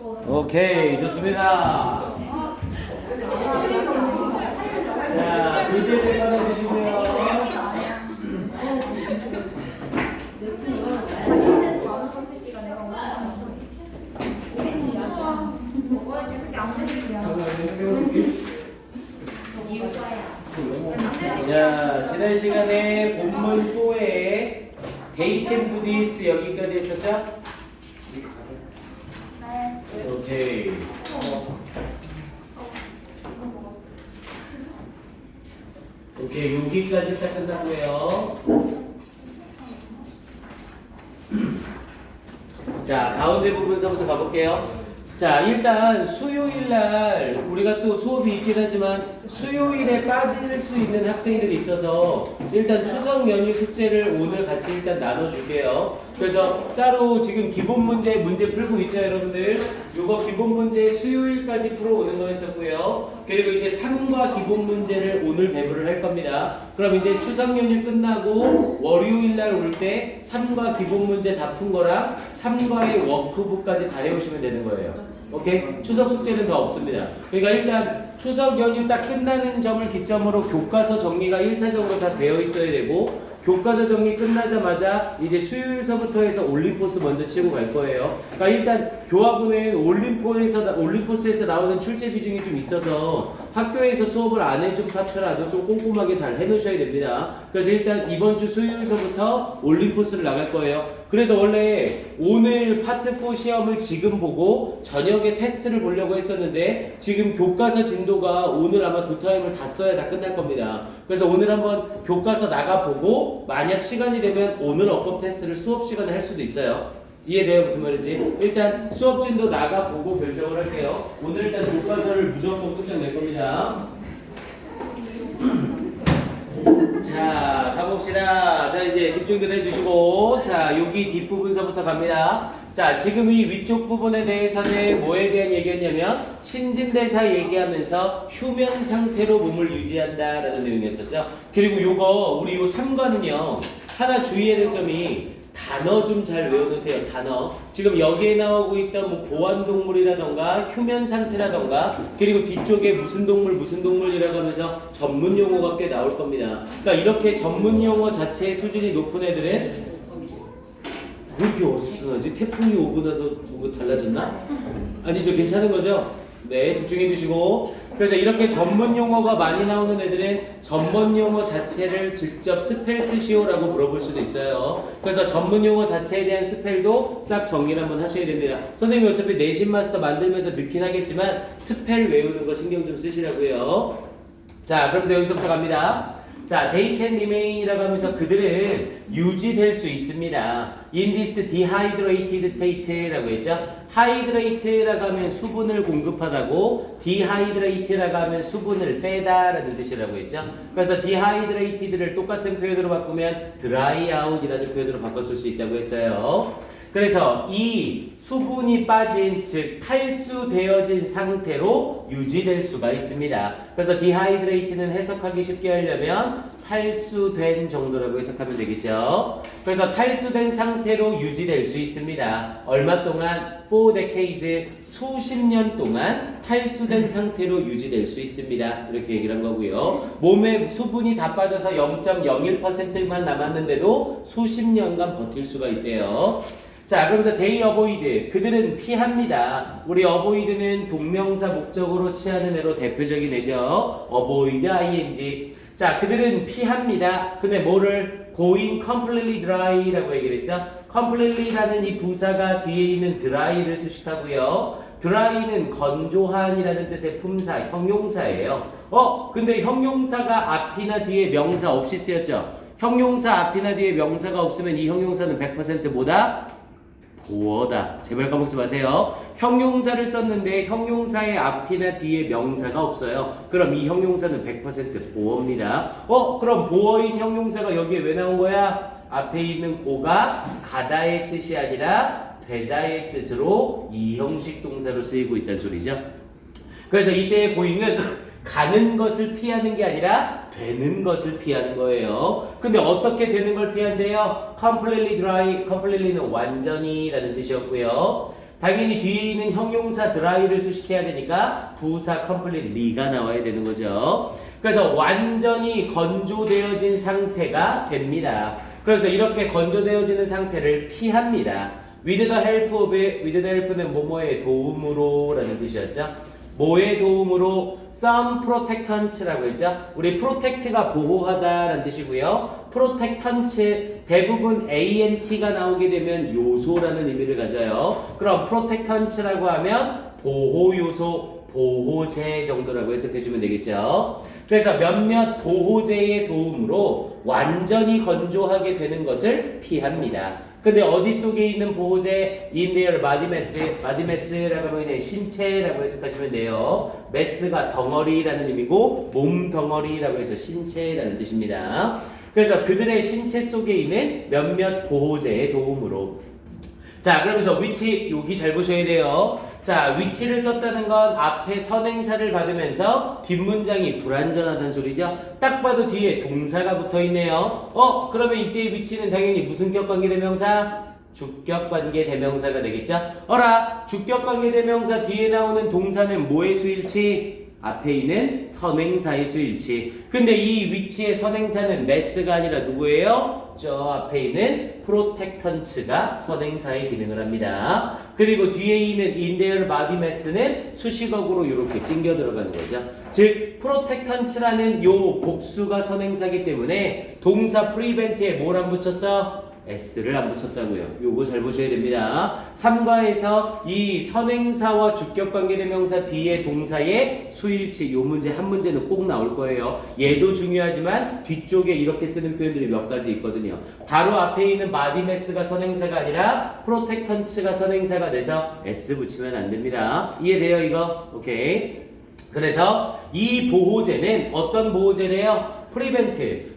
오케이, 좋습니다. 자, 문제를 받아주시고요. 자, 지난 시간에 본문 4에 They can do this 여기까지 했었죠? 오케이. 오케이, 여기까지 딱 끝났고요. 자, 가운데 부분서부터 가볼게요. 자, 일단 수요일 날 우리가 또 수업이 있긴 하지만 수요일에 빠질 수 있는 학생들이 있어서 일단 추석 연휴 숙제를 오늘 같이 일단 나눠줄게요. 그래서 따로 지금 기본 문제 풀고 있죠, 여러분들? 요거 기본 문제 수요일까지 풀어오는 거였었고요. 그리고 이제 3과 기본 문제를 오늘 배부를 할 겁니다. 그럼 이제 추석 연휴 끝나고 월요일 날 올 때 3과 기본 문제 다 푼 거랑 3과의 워크북까지 다 해오시면 되는 거예요. 오케이? 추석 숙제는 더 없습니다. 그러니까 일단 추석 연휴 딱 끝나는 점을 기점으로 교과서 정리가 1차적으로 다 되어 있어야 되고 교과서 정리 끝나자마자 이제 수요일서부터 해서 올림포스 먼저 치고 갈 거예요. 그러니까 일단 교화부는 올림포스에서 나오는 출제 비중이 좀 있어서 학교에서 수업을 안 해준 파트라도 좀 꼼꼼하게 잘 해놓으셔야 됩니다. 그래서 일단 이번 주 수요일서부터 올림포스를 나갈 거예요. 그래서 원래 오늘 파트 4 시험을 지금 보고 저녁에 테스트를 보려고 했었는데 지금 교과서 진도가 오늘 아마 두 타임을 다 써야 다 끝날 겁니다. 그래서 오늘 한번 교과서 나가보고 만약 시간이 되면 오늘 어법 테스트를 수업 시간에 할 수도 있어요. 이해돼요? 무슨 말인지? 일단 수업 진도 나가보고 결정을 할게요. 오늘 일단 교과서를 무조건 끝장낼 겁니다. 자, 가봅시다. 자, 이제 집중들 해주시고, 자, 여기 뒷부분서부터 갑니다. 자, 지금 이 위쪽 부분에 대해서는 뭐에 대한 얘기였냐면, 신진대사 얘기하면서 휴면 상태로 몸을 유지한다라는 내용이었었죠. 그리고 요거, 우리 요 3과는요, 하나 주의해야 될 점이, 단어 좀 잘 외워놓으세요. 단어. 지금 여기에 나오고 있던 뭐 보안동물이라던가 휴면 상태라던가 그리고 뒤쪽에 무슨 동물이라고 하면서 전문 용어가 꽤 나올 겁니다. 그러니까 이렇게 전문 용어 자체의 수준이 높은 애들은 왜 이렇게 어수선하지? 태풍이 오고 나서 뭔가 달라졌나? 아니죠. 괜찮은 거죠? 네, 집중해 주시고. 그래서 이렇게 전문 용어가 많이 나오는 애들은 전문 용어 자체를 직접 스펠 쓰시오라고 물어볼 수도 있어요. 그래서 전문 용어 자체에 대한 스펠도 싹 정리를 한번 하셔야 됩니다. 선생님이 어차피 내신 마스터 만들면서 늦긴 하겠지만 스펠 외우는 거 신경 좀 쓰시라고요. 자, 그러면서 여기서부터 갑니다. 자, they can remain이라고 하면서 그들은 유지될 수 있습니다. in this dehydrated state라고 했죠. hydrate라고 하면 수분을 공급하다고 dehydrated라고 하면 수분을 빼다라는 뜻이라고 했죠. 그래서 dehydrated를 똑같은 표현으로 바꾸면 dry out이라는 표현으로 바꿨을 수 있다고 했어요. 그래서 이 수분이 빠진 즉 탈수되어진 상태로 유지될 수가 있습니다. 그래서 dehydrated는 해석하기 쉽게 하려면 탈수된 정도라고 해석하면 되겠죠. 그래서 탈수된 상태로 유지될 수 있습니다. 얼마 동안? for decades 수십 년 동안 탈수된 상태로 유지될 수 있습니다. 이렇게 얘기를 한 거고요. 몸에 수분이 다 빠져서 0.01%만 남았는데도 수십 년간 버틸 수가 있대요. 자, 그러면서 they avoid 그들은 피합니다. 우리 avoid는 동명사 목적으로 취하는 애로 대표적인 애죠. avoid ing. 자, 그들은 피합니다. 근데 뭐를 going completely dry라고 얘기를 했죠. completely라는 이 부사가 뒤에 있는 dry를 수식하고요. dry는 건조한이라는 뜻의 품사, 형용사예요. 근데 형용사가 앞이나 뒤에 명사 없이 쓰였죠. 형용사 앞이나 뒤에 명사가 없으면 이 형용사는 100% 뭐다? 보어다. 제발 까먹지 마세요. 형용사를 썼는데 형용사의 앞이나 뒤에 명사가 없어요. 그럼 이 형용사는 100% 보어입니다. 그럼 보어인 형용사가 여기에 왜 나온 거야? 앞에 있는 고가 가다의 뜻이 아니라 되다의 뜻으로 이형식 동사로 쓰이고 있다는 소리죠. 그래서 이때의 고잉은 가는 것을 피하는 게 아니라 되는 것을 피하는 거예요. 근데 어떻게 되는 걸 피한대요? completely dry, completely는 완전히 라는 뜻이었고요. 당연히 뒤에 있는 형용사 dry를 수식해야 되니까 부사 completely가 나와야 되는 거죠. 그래서 완전히 건조되어진 상태가 됩니다. 그래서 이렇게 건조되어지는 상태를 피합니다. with the help는 뭐뭐의 도움으로 라는 뜻이었죠. 뭐의 도움으로 some protectants라고 했죠. 우리 protect가 보호하다라는 뜻이고요. protectants 대부분 ant가 나오게 되면 요소라는 의미를 가져요. 그럼 protectants라고 하면 보호 요소, 보호제 정도라고 해석해주면 되겠죠. 그래서 몇몇 보호제의 도움으로 완전히 건조하게 되는 것을 피합니다. 근데 어디 속에 있는 보호제? in their body mass라고 하면 신체라고 해석하시면 돼요. mass가 덩어리라는 의미고 몸 덩어리라고 해서 신체라는 뜻입니다. 그래서 그들의 신체 속에 있는 몇몇 보호제의 도움으로. 자, 그러면서 which 여기 잘 보셔야 돼요. 자, which를 썼다는 건 앞에 선행사를 받으면서 뒷문장이 불완전하다는 소리죠. 딱 봐도 뒤에 동사가 붙어 있네요. 그러면 이때의 which는 당연히 무슨 격관계 대명사? 주격관계 대명사가 되겠죠. 어라, 주격관계 대명사 뒤에 나오는 동사는 뭐의 수일치? 앞에 있는 선행사의 수일치. 근데 이 위치의 선행사는 mass가 아니라 누구예요? 저 앞에 있는 protectants가 선행사의 기능을 합니다. 그리고 뒤에 있는 in their body mass는 수식어구로 이렇게 찡겨 들어가는 거죠. 즉 protectants라는 요 복수가 선행사이기 때문에 동사 prevent에 뭘 안 붙였어? S를 안 붙였다고요. 요거 잘 보셔야 됩니다. 3과에서 이 선행사와 주격관계대명사 뒤에 동사의 수일치 요 문제 한 문제는 꼭 나올 거예요. 얘도 중요하지만 뒤쪽에 이렇게 쓰는 표현들이 몇 가지 있거든요. 바로 앞에 있는 body mass가 선행사가 아니라 protectants가 선행사가 돼서 S 붙이면 안 됩니다. 이해돼요 이거? 오케이. 그래서 이 보호제는 어떤 보호제래요?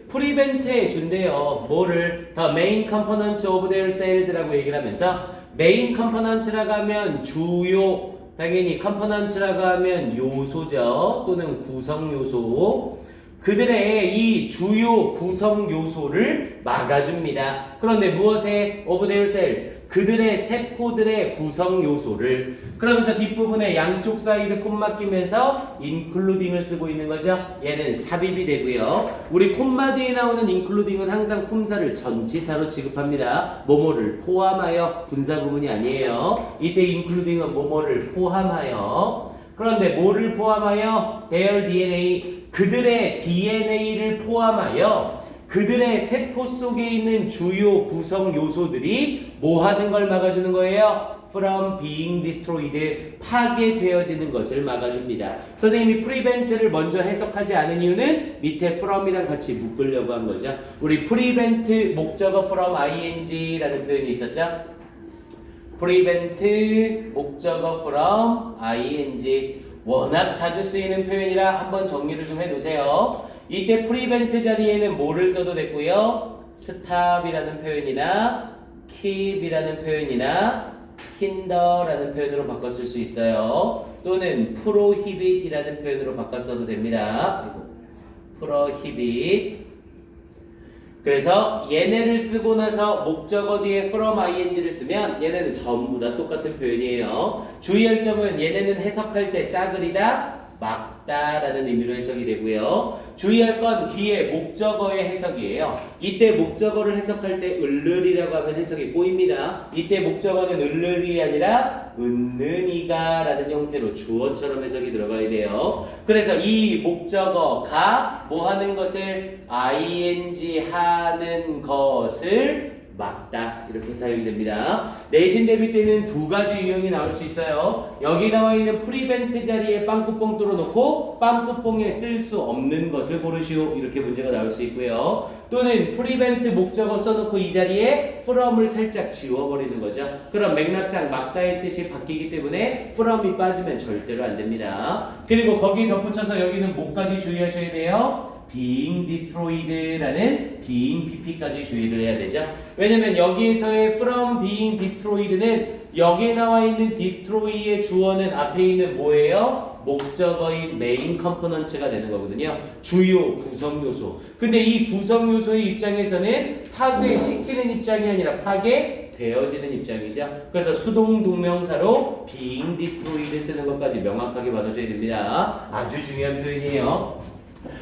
프리벤트에 준대요. 뭐를? The main components of their cells라고 얘기를 하면서 main components라고 하면 주요, 당연히 components라고 하면 요소죠. 또는 구성 요소. 그들의 이 주요 구성 요소를 막아줍니다. 그런데 무엇에? Of their cells. 그들의 세포들의 구성 요소를. 그러면서 뒷부분에 양쪽 사이드 콤마 끼면서 including을 쓰고 있는 거죠. 얘는 삽입이 되고요. 우리 콤마 뒤에 나오는 including은 항상 품사를 전치사로 취급합니다. 뭐뭐를 포함하여, 분사 구문이 아니에요. 이때 including은 뭐뭐를 포함하여. 그런데 뭐를 포함하여? their DNA, 그들의 DNA를 포함하여 그들의 세포 속에 있는 주요 구성 요소들이 뭐 하는 걸 막아주는 거예요? From being destroyed, 파괴되어지는 것을 막아줍니다. 선생님이 prevent를 먼저 해석하지 않은 이유는 밑에 from이랑 같이 묶으려고 한 거죠. 우리 prevent 목적어 from ing라는 표현이 있었죠? prevent 목적어 from ing 워낙 자주 쓰이는 표현이라 한번 정리를 좀 해두세요. 이때 prevent 자리에는 뭐를 써도 됐고요. stop이라는 표현이나 keep이라는 표현이나 hinder라는 표현으로 바꿔 쓸 수 있어요. 또는 prohibit이라는 표현으로 바꿔 써도 됩니다. prohibit. 그래서 얘네를 쓰고 나서 목적어 뒤에 from ing를 쓰면 얘네는 전부 다 똑같은 표현이에요. 주의할 점은 얘네는 해석할 때 싸그리다, 막다라는 의미로 해석이 되고요. 주의할 건 뒤에 목적어의 해석이에요. 이때 목적어를 해석할 때 을르리라고 하면 해석이 꼬입니다. 이때 목적어는 을르리 아니라 은느니가 라는 형태로 주어처럼 해석이 들어가야 돼요. 그래서 이 목적어가 뭐 하는 것을? ing 하는 것을 막다, 이렇게 사용이 됩니다. 내신 대비 때는 두 가지 유형이 나올 수 있어요. 여기 나와 있는 prevent 자리에 빵꾸뽕 뚫어놓고 빵꾸뽕에 쓸 수 없는 것을 고르시오, 이렇게 문제가 나올 수 있고요. 또는 prevent 목적어 써놓고 이 자리에 from을 살짝 지워버리는 거죠. 그럼 맥락상 막다의 뜻이 바뀌기 때문에 from이 빠지면 절대로 안 됩니다. 그리고 거기에 덧붙여서 여기는 뭐까지 주의하셔야 돼요? being destroyed라는 being pp까지 주의를 해야 되죠. 왜냐면 여기에서의 from being destroyed는 여기에 나와 있는 destroy의 주어는 앞에 있는 뭐예요? 목적어인 main component가 되는 거거든요. 주요 구성 요소. 근데 이 구성 요소의 입장에서는 파괴시키는 입장이 아니라 파괴 되어지는 입장이죠. 그래서 수동 동명사로 being destroyed 쓰는 것까지 명확하게 받아줘야 됩니다. 아주 중요한 표현이에요.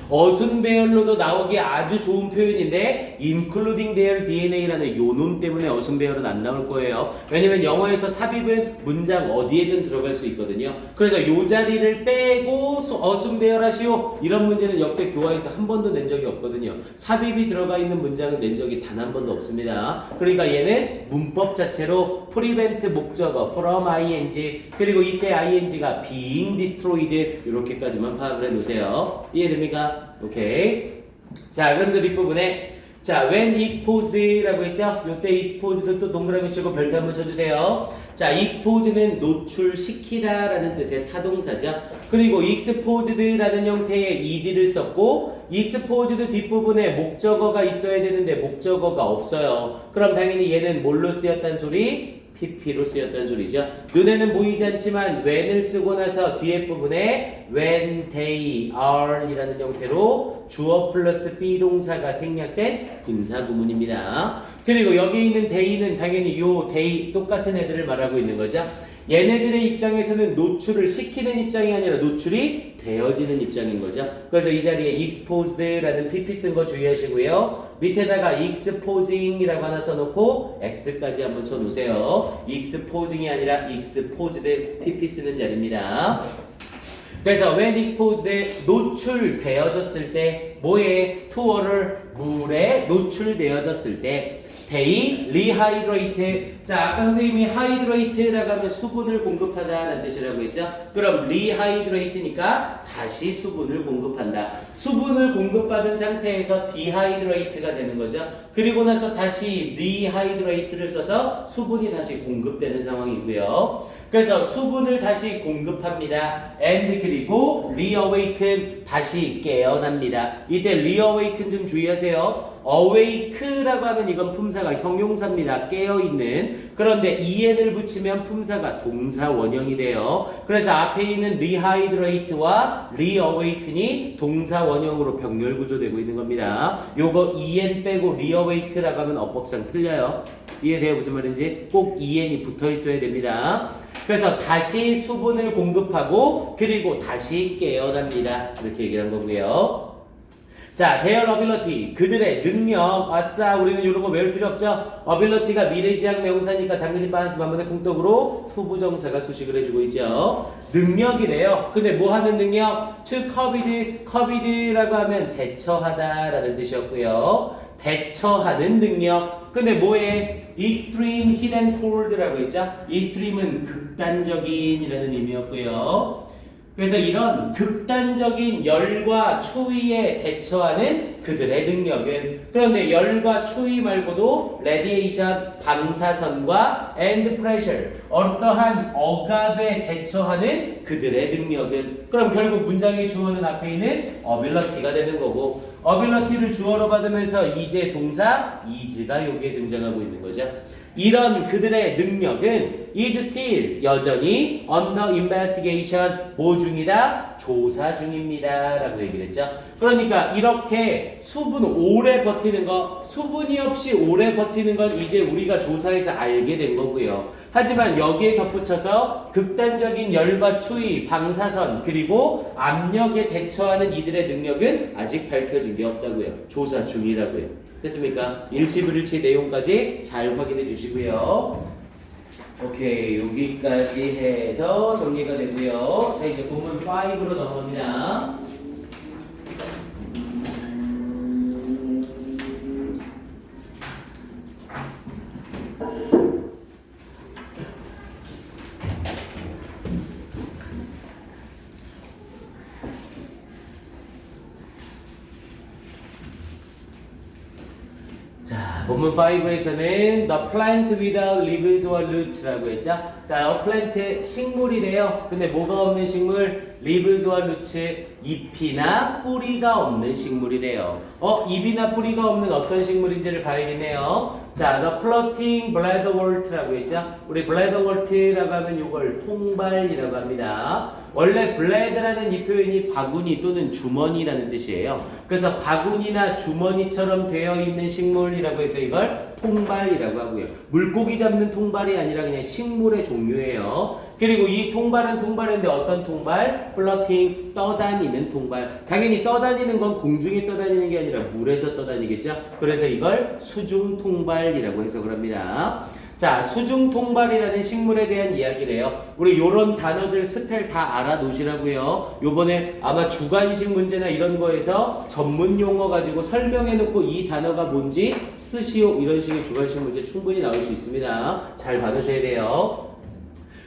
어순배열로도 나오기 아주 좋은 표현인데 including their DNA라는 요놈 때문에 어순배열은 안 나올 거예요. 왜냐면 영어에서 삽입은 문장 어디에든 들어갈 수 있거든요. 그래서 요 자리를 빼고 어순배열하시오 이런 문제는 역대 교과에서 한 번도 낸 적이 없거든요. 삽입이 들어가 있는 문장은 낸 적이 단 한 번도 없습니다. 그러니까 얘는 문법 자체로 prevent 목적어 from ing 그리고 이때 ing가 being destroyed 이렇게까지만 파악을 해놓으세요. 이해됩니까? 오케이. 자, 그러면서 뒷부분에 자, when exposed라고 했죠? 요때 exposed 또 동그라미 치고 별표 한번 쳐주세요. 자, exposed는 노출시키다 라는 뜻의 타동사죠. 그리고 exposed라는 형태의 ed를 썼고 exposed 뒷부분에 목적어가 있어야 되는데 목적어가 없어요. 그럼 당연히 얘는 뭘로 쓰였단 소리? pp로 쓰였다는 소리죠. 눈에는 보이지 않지만 when을 쓰고 나서 뒤에 부분에 when they are 이라는 형태로 주어 플러스 비동사가 생략된 분사구문입니다. 그리고 여기 있는 they는 당연히 요 they 똑같은 애들을 말하고 있는 거죠. 얘네들의 입장에서는 노출을 시키는 입장이 아니라 노출이 되어지는 입장인 거죠. 그래서 이 자리에 exposed라는 pp 쓴 거 주의하시고요. 밑에다가 exposing이라고 하나 써놓고 x까지 한번 쳐놓으세요. exposing이 아니라 exposed pp 쓰는 자리입니다. 그래서 when exposed 노출되어졌을 때 뭐에 투어를 물에 노출되어졌을 때 they rehydrate 자 아까 선생님이 hydrate라고 하면 수분을 공급하다라는 뜻이라고 했죠. 그럼 rehydrate니까 다시 수분을 공급한다. 수분을 공급받은 상태에서 dehydrate가 되는 거죠. 그리고 나서 다시 rehydrate를 써서 수분이 다시 공급되는 상황이고요. 그래서 수분을 다시 공급합니다. and 그리고 reawaken 다시 깨어납니다. 이때 reawaken 좀 주의하세요. awake라고 하면 이건 품사가 형용사입니다. 깨어있는. 그런데 en을 붙이면 품사가 동사 원형이 돼요. 그래서 앞에 있는 rehydrate와 reawaken이 동사 원형으로 병렬 구조되고 있는 겁니다. 요거 en 빼고 reawake라고 하면 어법상 틀려요. 이해돼요? 무슨 말인지? 꼭 en이 붙어 있어야 됩니다. 그래서 다시 수분을 공급하고 그리고 다시 깨어납니다. 이렇게 얘기를 한 거고요. 자, their ability 그들의 능력. 아싸, 우리는 이런 거 외울 필요 없죠. ability가 미래지향 명사니까 당연히 빠져서 반문의 공덕으로 투부정사가 수식을 해주고 있죠. 능력이래요. 근데 뭐 하는 능력? to covid라고 하면 대처하다라는 뜻이었고요. 대처하는 능력. 근데 뭐에? extreme heat and cold라고 했죠. extreme은 극단적인이라는 의미였고요. 그래서 이런 극단적인 열과 추위에 대처하는 그들의 능력은 그런데 열과 추위 말고도 radiation, 방사선과 and pressure 어떠한 억압에 대처하는 그들의 능력은 그럼 결국 문장의 주어는 앞에 있는 ability가 되는 거고 ability를 주어로 받으면서 이제 동사 is가 여기에 등장하고 있는 거죠. 이런 그들의 능력은 is still 여전히 under investigation 뭐 중이다? 조사 중입니다 라고 얘기를 했죠. 그러니까 이렇게 수분 오래 버티는 거 수분이 없이 오래 버티는 건 이제 우리가 조사해서 알게 된 거고요. 하지만 여기에 덧붙여서 극단적인 열과 추위, 방사선 그리고 압력에 대처하는 이들의 능력은 아직 밝혀진 게 없다고요. 조사 중이라고요. 됐습니까? 일치불일치 내용까지 잘 확인해 주시고요. 오케이, 여기까지 해서 정리가 되고요. 자, 이제 본문 5로 넘어갑니다. 본문 5에서는 the plant without leaves or roots라고 했죠. 자, a plant 식물이래요. 근데 뭐가 없는 식물? leaves or roots 잎이나 뿌리가 없는 식물이래요. 잎이나 뿌리가 없는 어떤 식물인지를 봐야겠네요. 자, the floating bladderwort라고 했죠? 우리 bladderwort라고 하면 이걸 통발이라고 합니다. 원래 blad라는 이 표현이 바구니 또는 주머니라는 뜻이에요. 그래서 바구니나 주머니처럼 되어 있는 식물이라고 해서 이걸 통발이라고 하고요. 물고기 잡는 통발이 아니라 그냥 식물의 종류예요. 그리고 이 통발은 통발인데 어떤 통발? 플러팅, 떠다니는 통발. 당연히 떠다니는 건 공중에 떠다니는 게 아니라 물에서 떠다니겠죠? 그래서 이걸 수중 통발이라고 해석을 합니다. 자, 수중 통발이라는 식물에 대한 이야기래요. 우리 요런 단어들 스펠 다 알아놓으시라고요. 요번에 아마 주관식 문제나 이런 거에서 전문 용어 가지고 설명해 놓고 이 단어가 뭔지 쓰시오. 이런 식의 주관식 문제 충분히 나올 수 있습니다. 잘 받으셔야 돼요.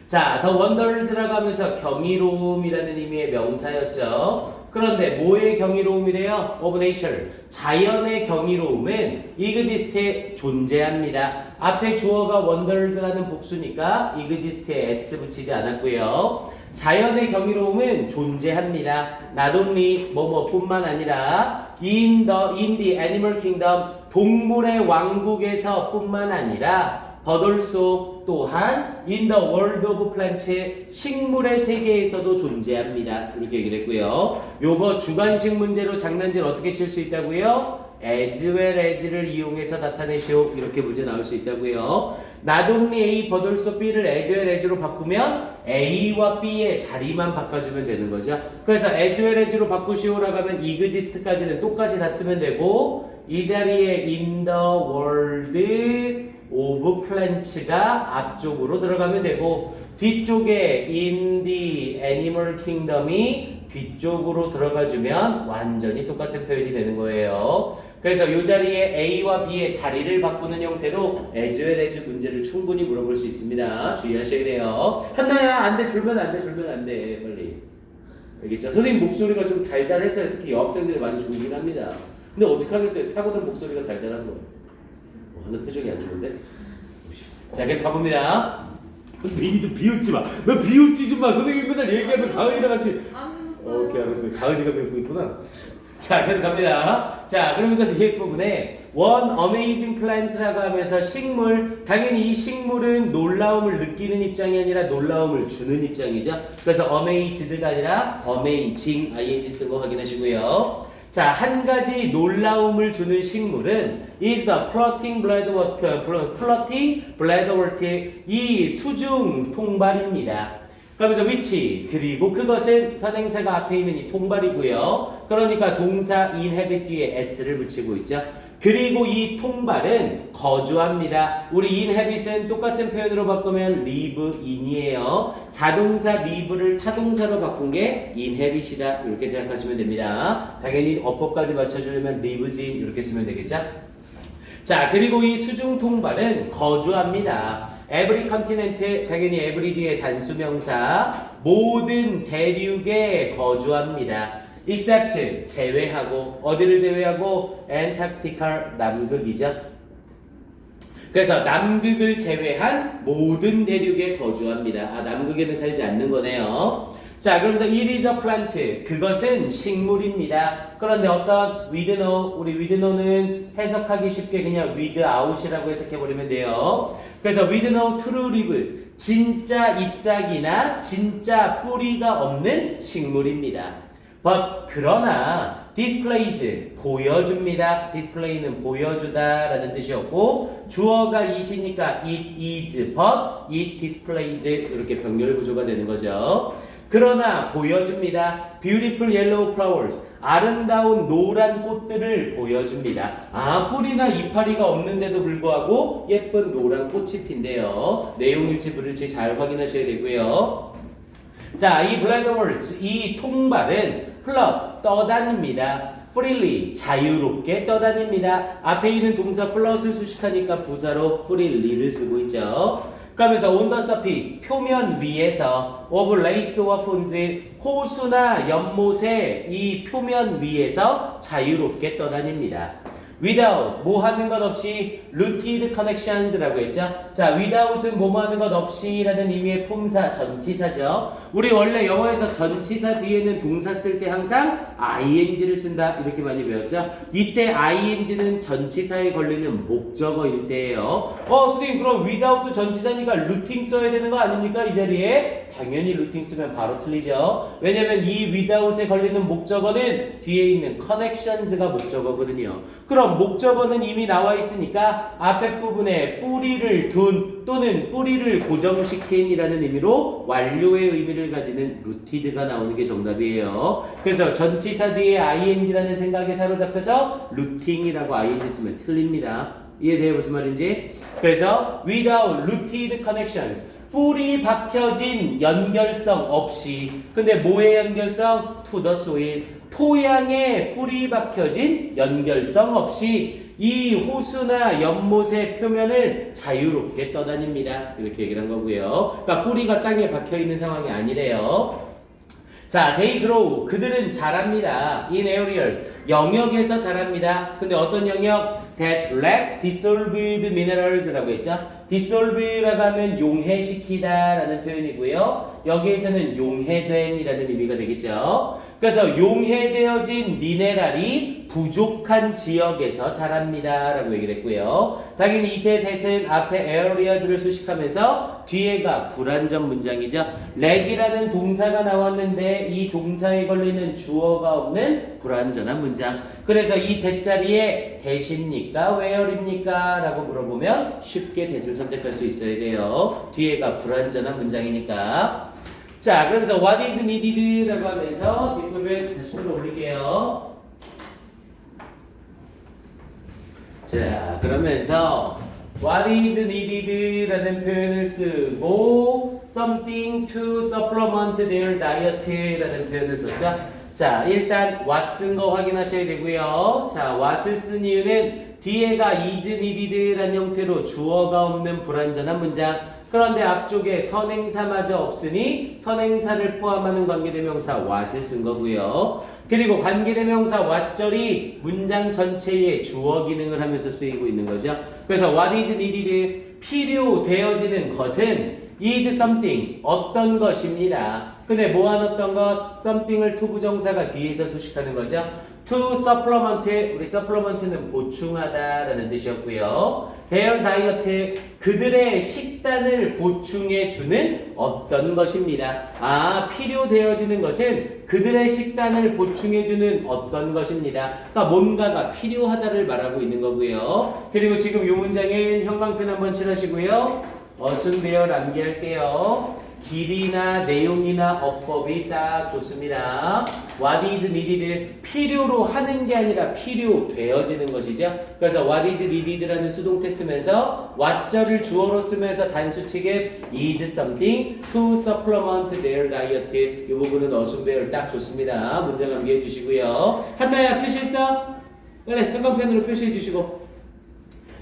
자, The Wonders라고 하면서 경이로움이라는 의미의 명사였죠. 그런데 뭐의 경이로움이래요? Of nature. 자연의 경이로움은 exist에 존재합니다. 앞에 주어가 wonders라는 복수니까 exist에 s 붙이지 않았고요. 자연의 경이로움은 존재합니다. Not only 뭐뭐뿐만 아니라 in the animal kingdom 동물의 왕국에서 뿐만 아니라 but also 또한 in the world of plants 식물의 세계에서도 존재합니다. 이렇게 얘기를 했고요. 요거 주관식 문제로 장난질 어떻게 칠 수 있다고요? as well as를 이용해서 나타내시오. 이렇게 문제 나올 수 있다고요. not only A but also B를 as well as로 바꾸면 A와 B의 자리만 바꿔주면 되는 거죠. 그래서 as well as로 바꾸시오라고 하면 exist까지는 똑같이 다 쓰면 되고 이 자리에 in the world of plants가 앞쪽으로 들어가면 되고 뒤쪽에 in the animal kingdom이 뒤쪽으로 들어가주면 완전히 똑같은 표현이 되는 거예요. 그래서 이 자리에 A와 B의 자리를 바꾸는 형태로 as well as 문제를 충분히 물어볼 수 있습니다. 주의하셔야 돼요. 한나야 안 돼, 줄면 안 돼, 줄면 안 돼. 빨리. 알겠죠? 선생님 목소리가 좀 달달해서 특히 여학생들이 많이 좋긴 합니다. 근데 어떡하겠어요? 타고난 목소리가 달달한 거. 하는 표정이 안 좋은데? 자, 계속 가봅니다. 미니도 비웃지 마. 너 비웃지 좀 마. 선생님 맨날 얘기하면 가은이랑 같이. 오케이, 알았어요. 가은이가 뵙고 있구나. 자, 계속 갑니다. 자, 그러면서 뒤에 부분에 One amazing plant라고 하면서 식물, 당연히 이 식물은 놀라움을 느끼는 입장이 아니라 놀라움을 주는 입장이죠. 그래서 amazed가 아니라 amazing, ing 쓴 거 확인하시고요. 자, 한 가지 놀라움을 주는 식물은 is the floating bladderwort, 이 수중 통발입니다. 그러면서 which, 그리고 그것은 선행사가 앞에 있는 이 통발이고요. 그러니까 동사 inhabit 뒤에 s를 붙이고 있죠. 그리고 이 통발은 거주합니다. 우리 inhabit은 똑같은 표현으로 바꾸면 live in이에요. 자동사 live를 타동사로 바꾼 게 inhabit이다. 이렇게 생각하시면 됩니다. 당연히 어법까지 맞춰주려면 lives in 이렇게 쓰면 되겠죠. 자, 그리고 이 수중 통발은 거주합니다. every continent, 당연히 every 뒤에 단수명사, 모든 대륙에 거주합니다. except, 제외하고, 어디를 제외하고? Antarctica, 남극이죠. 그래서 남극을 제외한 모든 대륙에 거주합니다. 아, 남극에는 살지 않는 거네요. 자, 그러면서 it is a plant, 그것은 식물입니다. 그런데 어떤 with no, 우리 with no는 해석하기 쉽게 그냥 without이라고 해석해버리면 돼요. 그래서 with no true leaves, 진짜 잎사귀나 진짜 뿌리가 없는 식물입니다. but, 그러나 displays, 보여줍니다. display는 보여주다 라는 뜻이었고 주어가 it이니까 it is, but it displays 이렇게 병렬 구조가 되는 거죠. 그러나 보여줍니다. beautiful yellow flowers, 아름다운 노란 꽃들을 보여줍니다. 아, 뿌리나 이파리가 없는데도 불구하고 예쁜 노란 꽃이 핀대요. 내용일치 불일치 잘 확인하셔야 되고요. 자, 이 bladderworts, 이 통발은 float, 떠다닙니다. freely, 자유롭게 떠다닙니다. 앞에 있는 동사 float을 수식하니까 부사로 freely를 쓰고 있죠. 그러면서 on the surface, 표면 위에서 of lakes or ponds, 호수나 연못의 이 표면 위에서 자유롭게 떠다닙니다. without 뭐 하는 것 없이 rooted connections라고 했죠. 자, without은 뭐뭐 하는 것 없이라는 의미의 품사 전치사죠. 우리 원래 영어에서 전치사 뒤에는 동사 쓸 때 항상 ing를 쓴다 이렇게 많이 배웠죠. 이때 ing는 전치사에 걸리는 목적어일 때예요. 선생님 그럼 without도 전치사니까 루팅 써야 되는 거 아닙니까? 이 자리에 당연히 루팅 쓰면 바로 틀리죠. 왜냐면 이 without에 걸리는 목적어는 뒤에 있는 connections가 목적어거든요. 그럼 목적어는 이미 나와 있으니까 앞에 부분에 뿌리를 둔 또는 뿌리를 고정시킨이라는 의미로 완료의 의미를 가지는 rooted가 나오는 게 정답이에요. 그래서 전치사 뒤에 ing라는 생각에 사로잡혀서 rooting이라고 ing 쓰면 틀립니다. 이해돼요? 무슨 말인지? 그래서 without rooted connections 뿌리 박혀진 연결성 없이 근데 뭐의 연결성? to the soil 토양에 뿌리 박혀진 연결성 없이 이 호수나 연못의 표면을 자유롭게 떠다닙니다. 이렇게 얘기를 한 거고요. 그러니까 뿌리가 땅에 박혀있는 상황이 아니래요. 자, they grow. 그들은 자랍니다. in areas. 영역에서 자랍니다. 근데 어떤 영역? that lack dissolved minerals라고 했죠. dissolved라고 하면 용해시키다 라는 표현이고요. 여기에서는 용해된 이라는 의미가 되겠죠. 그래서 용해되어진 미네랄이 부족한 지역에서 자랍니다 라고 얘기를 했고요. 당연히 이때 that은 앞에 areas를 수식하면서 뒤에가 불완전 문장이죠. lack이라는 동사가 나왔는데 이 동사에 걸리는 주어가 없는 불완전한 문장. 그래서 이 that 자리에 that입니까? where입니까? 라고 물어보면 쉽게 that을 선택할 수 있어야 돼요. 뒤에가 불완전한 문장이니까. 자, 그러면서 what is needed 라고 하면서 뒷부분 다시 풀어 올릴게요. 자, 그러면서 what is needed 라는 표현을 쓰고 something to supplement their diet 라는 표현을 썼죠. 자, 일단 what 쓴 거 확인하셔야 되고요. 자, what을 쓴 이유는 뒤에가 is needed 라는 형태로 주어가 없는 불완전한 문장. 그런데 앞쪽에 선행사마저 없으니 선행사를 포함하는 관계대명사 what을 쓴 거고요. 그리고 관계대명사 what절이 문장 전체에 주어 기능을 하면서 쓰이고 있는 거죠. 그래서 what is needed 필요되어지는 것은 is something 어떤 것입니다. 근데 뭐한 어떤 것? something을 to 부정사가 뒤에서 수식하는 거죠. to supplement 우리 supplement는 보충하다라는 뜻이었고요. their diet 그들의 식단을 보충해 주는 어떤 것입니다. 아, 필요되어지는 것은 그들의 식단을 보충해 주는 어떤 것입니다. 그러니까 뭔가가 필요하다를 말하고 있는 거고요. 그리고 지금 이 문장에 형광펜 한번 칠하시고요. 어순배열 암기할게요. 길이나 내용이나 어법이 딱 좋습니다. What is needed 필요로 하는 게 아니라 필요되어지는 것이죠. 그래서 what is needed라는 수동태 쓰면서 what절을 주어로 쓰면서 단수치게 is something to supplement their diet 이 부분은 어순배열 딱 좋습니다. 문장 암기해 주시고요. 한나야 표시했어? 빨리 형광펜으로 표시해 주시고.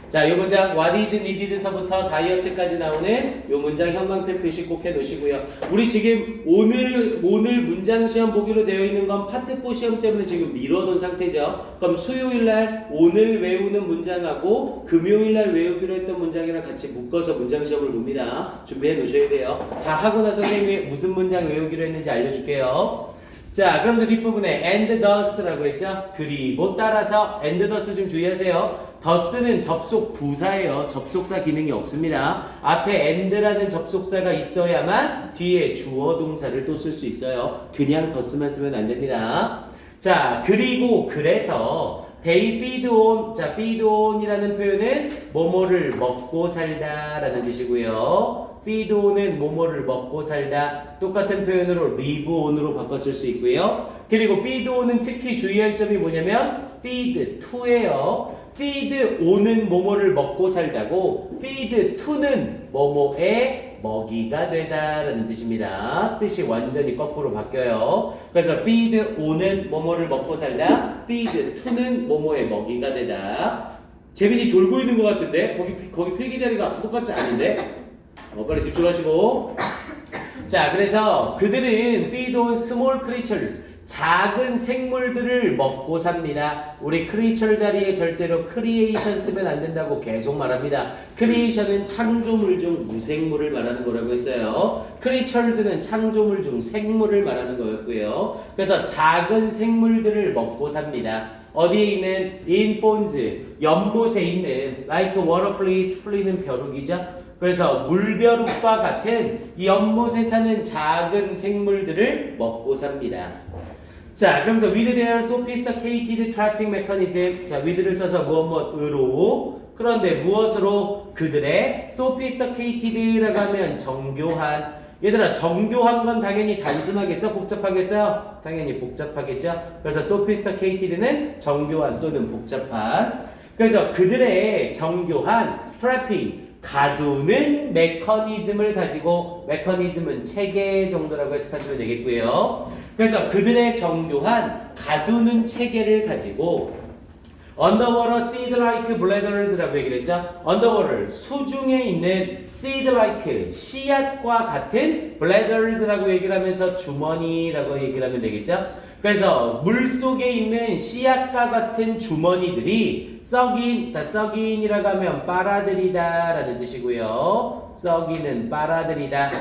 자, 이 문장 what is needed서부터 다이어트까지 나오는 이 문장 형광펜 표시 꼭 해놓으시고요. 우리 지금 오늘 문장 시험 보기로 되어 있는 건 파트 4 시험 때문에 지금 미뤄놓은 상태죠. 그럼 수요일날 오늘 외우는 문장하고 금요일날 외우기로 했던 문장이랑 같이 묶어서 문장 시험을 봅니다. 준비해 놓으셔야 돼요. 다 하고 나서 선생님이 무슨 문장 외우기로 했는지 알려줄게요. 자, 그러면서 뒷부분에 and thus라고 했죠. 그리고 따라서 and thus 좀 주의하세요. thus는 접속 부사예요. 접속사 기능이 없습니다. 앞에 and라는 접속사가 있어야만 뒤에 주어 동사를 또 쓸 수 있어요. 그냥 thus만 쓰면 안 됩니다. 자, 그리고 그래서 they feed on, 자, feed on이라는 표현은 뭐뭐를 먹고 살다 라는 뜻이고요. feed on은 뭐뭐를 먹고 살다 똑같은 표현으로 live on으로 바꿔 쓸 수 있고요. 그리고 feed on은 특히 주의할 점이 뭐냐면 feed to예요. feed on은 뭐뭐를 먹고 살다고 feed to는 뭐뭐의 먹이가 되다 라는 뜻입니다. 뜻이 완전히 거꾸로 바뀌어요. 그래서 feed on은 뭐뭐를 먹고 살다 feed to는 뭐뭐의 먹이가 되다. 재민이 졸고 있는 것 같은데 거기 필기 자리가 똑같지 않은데 빨리 집중하시고. 자, 그래서 그들은 feed on small creatures 작은 생물들을 먹고 삽니다. 우리 크리처 자리에 절대로 크리에이션 쓰면 안 된다고 계속 말합니다. 크리에이션은 창조물 중 무생물을 말하는 거라고 했어요. 크리처즈는 창조물 중 생물을 말하는 거였고요. 그래서 작은 생물들을 먹고 삽니다. 어디에 있는 in ponds, 연못에 있는 like water fleas, flea는 벼룩이죠. 그래서 물벼룩과 같은 이 연못에 사는 작은 생물들을 먹고 삽니다. 자, 그러면서 with their sophisticated trapping mechanism. 자, with를 써서 무엇으로. 그런데 무엇으로? 그들의 sophisticated라고 하면 정교한. 얘들아, 정교한 건 당연히 단순하겠어? 복잡하겠어요? 당연히 복잡하겠죠? 그래서 sophisticated는 정교한 또는 복잡한. 그래서 그들의 정교한 trapping, 가두는 메커니즘을 가지고, 메커니즘은 체계 정도라고 해석하시면 되겠고요. 그래서 그들의 정교한 가두는 체계를 가지고 underwater seed-like bladders라고 얘기를 했죠. underwater, 수중에 있는 seed-like, 씨앗과 같은 bladders라고 얘기를 하면서 주머니라고 얘기를 하면 되겠죠. 그래서 물속에 있는 씨앗과 같은 주머니들이 썩인, 자, 썩인이라고 하면 빨아들이다 라는 뜻이고요. 썩이는 빨아들이다.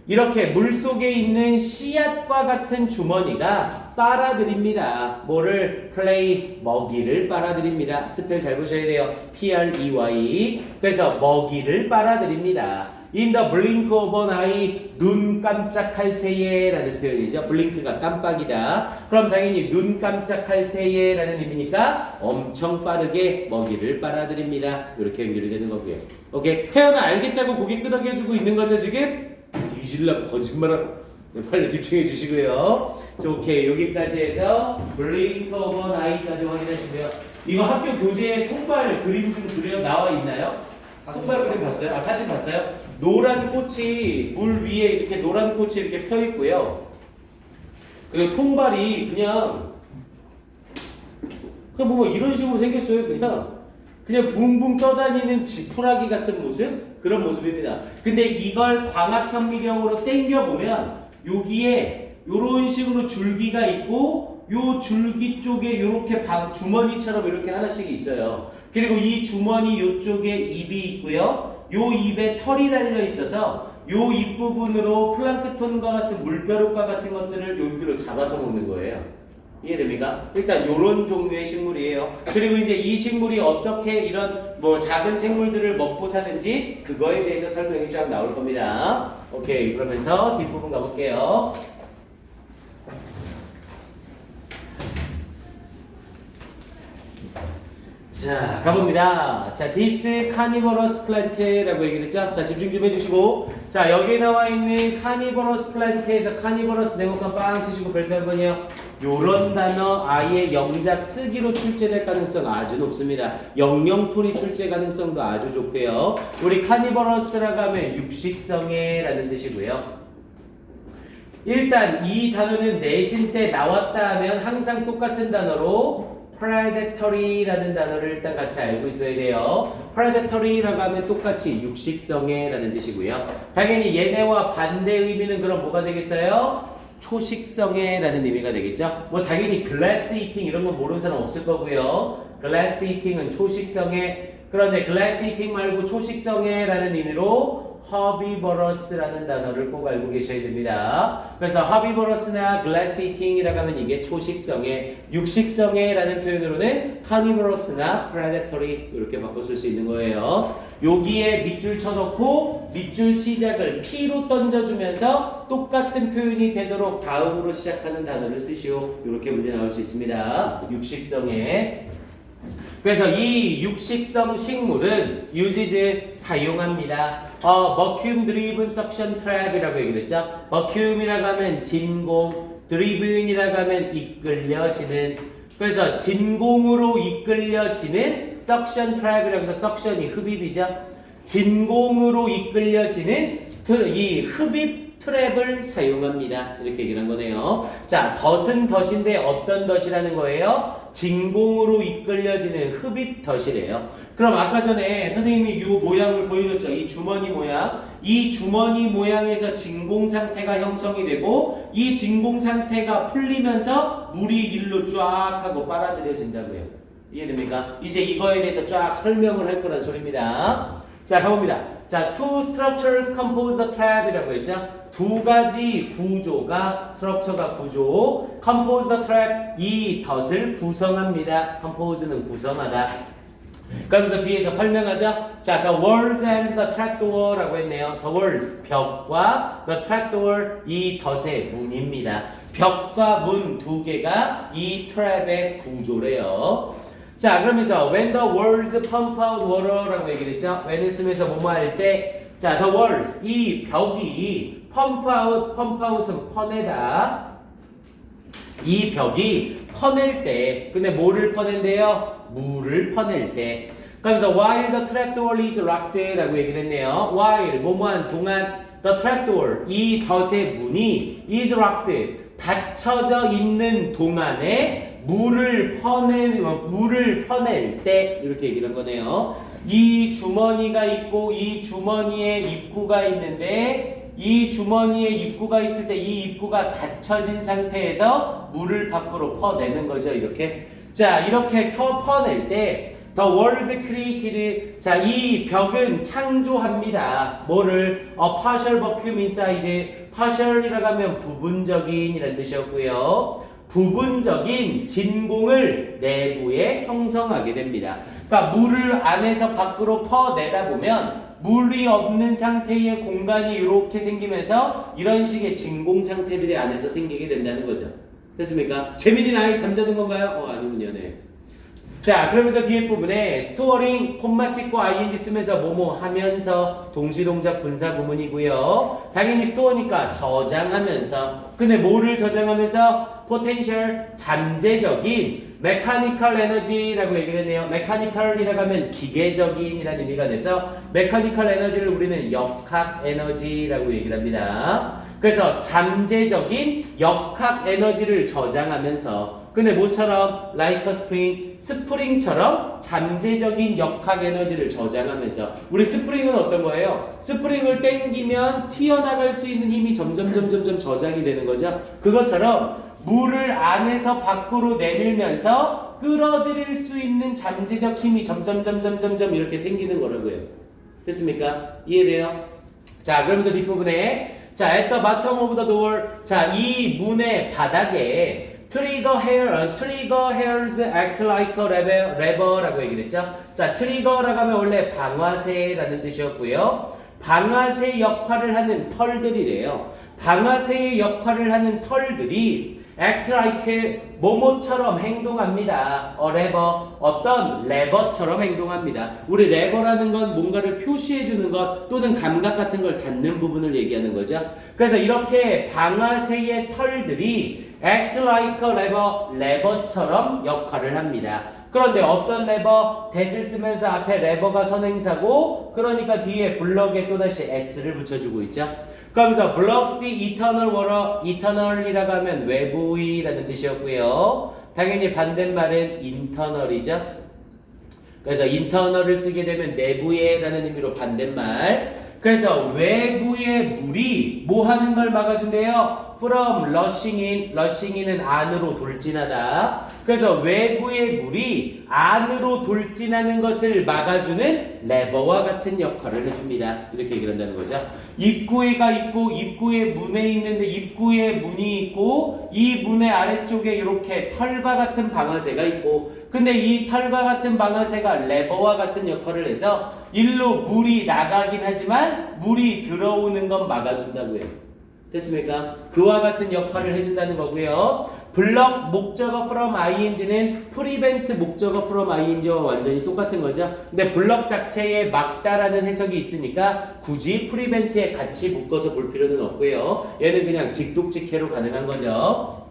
이렇게 물속에 있는 씨앗과 같은 주머니가 빨아들입니다. 뭐를? play, 먹이를 빨아들입니다. 스펠 잘 보셔야 돼요. P-R-E-Y. 그래서 먹이를 빨아들입니다. In the blink of an eye, 눈 깜짝할 새에 라는 표현이죠. blink가 깜빡이다. 그럼 당연히 눈 깜짝할 새에 라는 의미니까 엄청 빠르게 먹이를 빨아들입니다. 이렇게 연결이 되는 거고요. 오케이. 혜연아 알겠다고 고개 끄덕여주고 있는 거죠 지금? 뒤질라 거짓말하고. 네, 빨리 집중해 주시고요. 자, 오케이. 여기까지 해서 blink of an eye까지 확인하시고요. 이거 학교 교재에 통발 그림 좀 그려 나와 있나요? 통발 그림 봤어요? 아, 사진 봤어요? 노란 꽃이 물 위에 이렇게 노란 꽃이 이렇게 펴 있고요. 그리고 통발이 그냥 뭐 이런 식으로 생겼어요. 그냥 붕붕 떠다니는 지푸라기 같은 모습? 그런 모습입니다. 근데 이걸 광학현미경으로 당겨보면 여기에 이런 식으로 줄기가 있고 요 줄기 쪽에 이렇게 주머니처럼 이렇게 하나씩 있어요. 그리고 이 주머니 요쪽에 입이 있고요. 요 입에 털이 달려 있어서 요 입 부분으로 플랑크톤과 같은 물벼룩과 같은 것들을 여기로 잡아서 먹는 거예요. 이해됩니까? 일단 요런 종류의 식물이에요. 그리고 이제 이 식물이 어떻게 이런 뭐 작은 생물들을 먹고 사는지 그거에 대해서 설명이 쫙 나올 겁니다. 오케이. 그러면서 뒷부분 가볼게요. 자, 가봅니다. 자, this carnivorous plant라고 얘기를 했죠? 자, 집중 좀 해주시고. 자, 여기에 나와 있는 carnivorous plant에서 carnivorous 네모칸 빵 치시고 별표 한 번이요. 요런 단어 아예 영작 쓰기로 출제될 가능성 아주 높습니다. 영영풀이 출제 가능성도 아주 좋고요. 우리 carnivorous라고 하면 육식성애 라는 뜻이고요. 일단 이 단어는 내신 때 나왔다 하면 항상 똑같은 단어로 predatory라는 단어를 일단 같이 알고 있어야 돼요. predatory라고 하면 똑같이 육식성애라는 뜻이고요. 당연히 얘네와 반대 의미는 그럼 뭐가 되겠어요? 초식성애라는 의미가 되겠죠. 뭐 당연히 glass eating 이런 건 모르는 사람 없을 거고요. glass eating은 초식성애. 그런데 glass eating 말고 초식성애라는 의미로 herbivorous라는 단어를 꼭 알고 계셔야 됩니다. 그래서 herbivorous나 glass eating이라고 하면 이게 초식성애, 육식성애라는 표현으로는 carnivorous나 predatory 이렇게 바꿔 쓸 수 있는 거예요. 여기에 밑줄 쳐놓고 밑줄 시작을 P로 던져주면서 똑같은 표현이 되도록 다음으로 시작하는 단어를 쓰시오. 이렇게 문제 나올 수 있습니다. 육식성애. 그래서 이 육식성 식물은 uses 사용합니다. vacuum driven suction trap이라고 얘기를 했죠. vacuum이라고 하면 진공, driven이라고 하면 이끌려지는. 그래서 진공으로 이끌려지는 suction trap이라고 해서 suction이 흡입이죠. 진공으로 이끌려지는 이 흡입 트랩을 사용합니다. 이렇게 얘기를 한 거네요. 자, 덫은 덫인데 어떤 덫이라는 거예요? 진공으로 이끌려지는 흡입 덫이래요. 그럼 아까 전에 선생님이 이 모양을 보여줬죠. 이 주머니 모양. 이 주머니 모양에서 진공 상태가 형성이 되고 이 진공 상태가 풀리면서 물이 일로 쫙 하고 빨아들여진다고요. 이해됩니까? 이제 이거에 대해서 쫙 설명을 할 거란 소리입니다. 자, 가봅니다. 자, two structures compose the trap이라고 했죠. 두 가지 구조가 structure가 구조, compose the trap 이 덫을 구성합니다. compose는 구성하다. 그러면서 뒤에서 설명하죠. 자, the walls and the trapdoor라고 했네요. the walls 벽과 the trapdoor 이 덫의 문입니다. 벽과 문 두 개가 이 트랩의 구조래요. 자, 그러면서 when the walls pump out water라고 얘기를 했죠. when을 쓰면서 뭐뭐 할 때, 자, the walls 이 벽이 pump out은 퍼내다. 이 벽이 퍼낼 때, 근데 뭐를 퍼낸대요? 물을 퍼낼 때. 그러면서 while the trapdoor is locked라고 얘기를 했네요. while 뭐뭐한 동안 the trapdoor 이 덫의 문이 is locked 닫혀져 있는 동안에 물을 퍼낼 때 이렇게 얘기를 한 거네요. 이 주머니가 있고 이 주머니에 입구가 있는데 이 주머니에 입구가 있을 때 이 입구가 닫혀진 상태에서 물을 밖으로 퍼내는 거죠. 이렇게. 자, 이렇게 퍼낼 때 The walls created. 자, 이 벽은 창조합니다. 뭐를? A partial vacuum inside. partial이라고 하면 부분적인 이라는 뜻이었고요. 부분적인 진공을 내부에 형성하게 됩니다. 그러니까 물을 안에서 밖으로 퍼내다 보면 물이 없는 상태의 공간이 이렇게 생기면서 이런 식의 진공 상태들이 안에서 생기게 된다는 거죠. 됐습니까? 재민이 나이 잠자는 건가요? 아니군요. 네. 자, 그러면서 뒤에 부분에 스토어링 콤마 찍고 ing 쓰면서 뭐뭐 하면서 동시동작 분사 구문이고요. 당연히 스토어니까 저장하면서. 근데 뭐를 저장하면서? 포텐셜 잠재적인 메카니컬 에너지라고 얘기를 했네요. 메카니컬이라고 하면 기계적인 이라는 의미가 돼서 메카니컬 에너지를 우리는 역학 에너지라고 얘기를 합니다. 그래서 잠재적인 역학 에너지를 저장하면서 근데 뭐처럼? like a spring, 스프링처럼 잠재적인 역학 에너지를 저장하면서 우리 스프링은 어떤 거예요? 스프링을 땡기면 튀어나갈 수 있는 힘이 점점 저장이 되는 거죠. 그것처럼 물을 안에서 밖으로 내밀면서 끌어들일 수 있는 잠재적 힘이 점점 이렇게 생기는 거라고요. 됐습니까? 이해돼요? 자, 그러면서 뒷부분에 자, at the bottom of the door 자, 이 문의 바닥에 trigger hairs act like a lever라고 얘기를 했죠. 자, trigger라고 하면 원래 방아쇠라는 뜻이었고요. 방아쇠 역할을 하는 털들이래요. 방아쇠의 역할을 하는 털들이 act like 뭐뭐처럼 행동합니다. lever 어떤 레버처럼 행동합니다. 우리 레버라는 건 뭔가를 표시해 주는 것 또는 감각 같은 걸 닿는 부분을 얘기하는 거죠. 그래서 이렇게 방아쇠의 털들이 act like a lever 레버처럼 역할을 합니다. 그런데 어떤 레버? that을 쓰면서 앞에 레버가 선행사고 그러니까 뒤에 블럭에 또다시 s를 붙여주고 있죠. 그러면서 blocks the eternal water, eternal이라고 하면 외부이라는 뜻이었고요. 당연히 반대말은 internal이죠. 그래서 internal을 쓰게 되면 내부에라는 의미로 반대말. 그래서 외부의 물이 뭐 하는 걸 막아준대요? From rushing in, rushing in은 안으로 돌진하다. 그래서 외부의 물이 안으로 돌진하는 것을 막아주는 레버와 같은 역할을 해줍니다. 이렇게 얘기를 한다는 거죠. 입구에가 있고 입구에 문에 있는데 입구에 문이 있고 이 문의 아래쪽에 이렇게 털과 같은 방아쇠가 있고 근데 이 털과 같은 방아쇠가 레버와 같은 역할을 해서 일로 물이 나가긴 하지만 물이 들어오는 건 막아준다고요. 됐습니까? 그와 같은 역할을 해준다는 거고요. 블럭 목적어 from ing는 prevent 목적어 from ing와 완전히 똑같은 거죠. 근데 블럭 자체에 막다라는 해석이 있으니까 굳이 prevent에 같이 묶어서 볼 필요는 없고요. 얘는 그냥 직독직해로 가능한 거죠.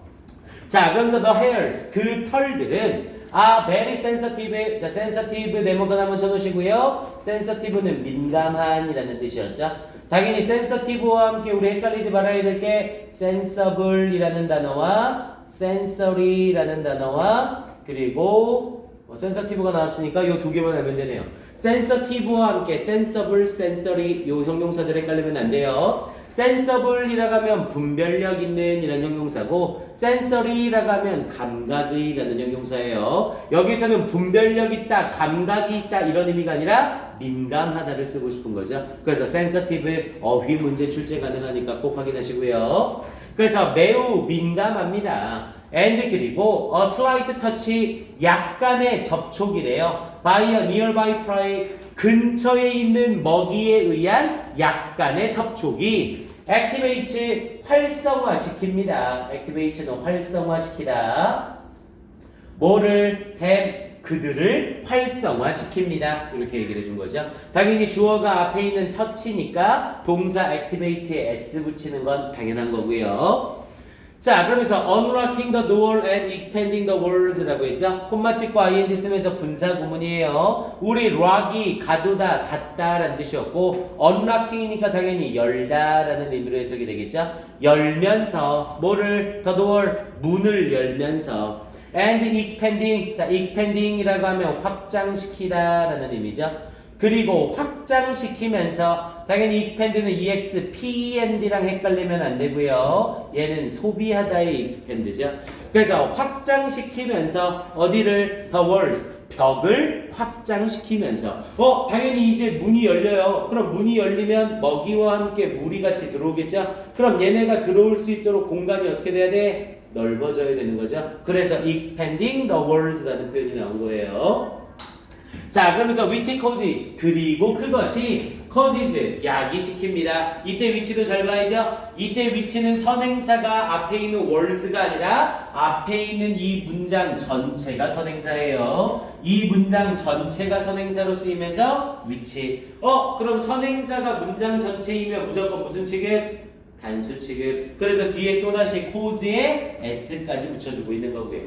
자, 그러면서 the hairs 그 털들은 very sensitive. 자, sensitive 네모칸 한번 쳐놓으시고요. sensitive는 민감한이라는 뜻이었죠. 당연히 sensitive와 함께 우리 헷갈리지 말아야 될 게 sensible이라는 단어와 sensory라는 단어와 그리고 sensitive가 나왔으니까 이 두 개만 알면 되네요. sensitive와 함께 sensible, sensory 요 형용사들 헷갈리면 안 돼요. sensible이라고 하면 분별력 있는 이런 형용사고 sensory라고 하면 감각의라는 형용사예요. 여기서는 분별력 있다, 감각이 있다 이런 의미가 아니라 민감하다를 쓰고 싶은 거죠. 그래서 sensitive 어휘 문제 출제 가능하니까 꼭 확인하시고요. 그래서 매우 민감합니다. and 그리고 a slight touch 약간의 접촉이래요. by a nearby prey 근처에 있는 먹이에 의한 약간의 접촉이 activates 활성화시킵니다. activates는 활성화시키다. 뭐를 그들을 활성화시킵니다. 이렇게 얘기를 해준 거죠. 당연히 주어가 앞에 있는 touch니까 동사 activate에 s 붙이는 건 당연한 거고요. 자, 그러면서 unlocking the door and expanding the walls 라고 했죠. 콤마 찍고 ing 쓰면서 분사 구문이에요. 우리 lock이 가두다, 닫다 라는 뜻이었고 unlocking이니까 당연히 열다 라는 의미로 해석이 되겠죠. 열면서 뭐를 the door 문을 열면서 and expanding 자 expanding이라고 하면 확장시키다 라는 의미죠. 그리고 확장시키면서 당연히 expand는 expand랑 헷갈리면 안 되고요. 얘는 소비하다의 expand죠. 그래서 확장시키면서 어디를 the walls 벽을 확장시키면서 당연히 이제 문이 열려요. 그럼 문이 열리면 먹이와 함께 무리 같이 들어오겠죠. 그럼 얘네가 들어올 수 있도록 공간이 어떻게 돼야 돼? 넓어져야 되는 거죠. 그래서 expanding the walls라는 표현이 나온 거예요. 자, 그러면서 which causes 그리고 그것이 causes 야기시킵니다. 이때 위치도 잘 봐야죠. 이때 위치는 선행사가 앞에 있는 walls가 아니라 앞에 있는 이 문장 전체가 선행사예요. 이 문장 전체가 선행사로 쓰이면서 which 그럼 선행사가 문장 전체이면 무조건 무슨 취급? 단수 취급. 그래서 뒤에 또다시 cause에 s까지 붙여주고 있는 거고요.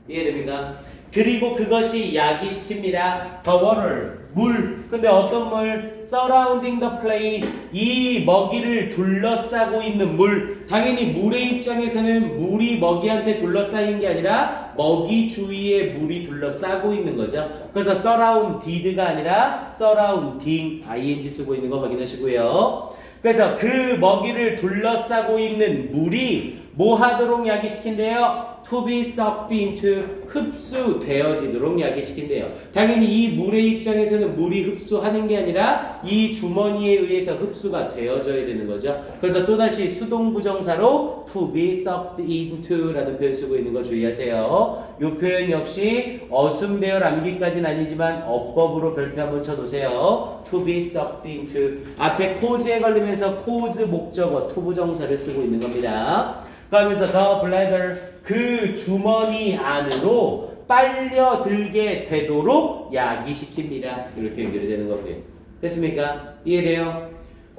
이해됩니까? 그리고 그것이 야기시킵니다. The water, 물. 근데 어떤 물? Surrounding the play, 이 먹이를 둘러싸고 있는 물. 당연히 물의 입장에서는 물이 먹이한테 둘러싸인 게 아니라 먹이 주위에 물이 둘러싸고 있는 거죠. 그래서 surrounded가 아니라 surrounding, ing 쓰고 있는 거 확인하시고요. 그래서 그 먹이를 둘러싸고 있는 물이 뭐 하도록 야기시킨대요? To be sucked into 흡수되어지도록 야기시킨대요. 당연히 이 물의 입장에서는 물이 흡수하는 게 아니라 이 주머니에 의해서 흡수가 되어져야 되는 거죠. 그래서 또다시 수동부정사로 to be sucked into 라는 표현 쓰고 있는 거 주의하세요. 이 표현 역시 어순배열 암기까지는 아니지만 어법으로 별표 한번 쳐놓으세요. to be sucked into 앞에 cause에 걸리면서 cause 목적어 투부정사를 쓰고 있는 겁니다. 그러면서 the bladder 그 주머니 안으로 빨려들게 되도록 야기시킵니다. 이렇게 연결이 되는 거고요. 됐습니까? 이해돼요?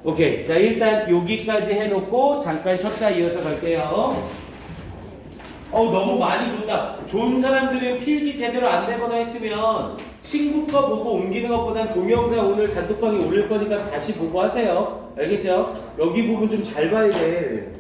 오케이. 자, 일단 여기까지 해놓고 잠깐 쉬었다 이어서 갈게요. 너무 많이 준다. 좋은 사람들은 필기 제대로 안 내거나 했으면 친구 거 보고 옮기는 것보단 동영상 오늘 단톡방에 올릴 거니까 다시 보고 하세요. 알겠죠? 여기 부분 좀 잘 봐야 돼.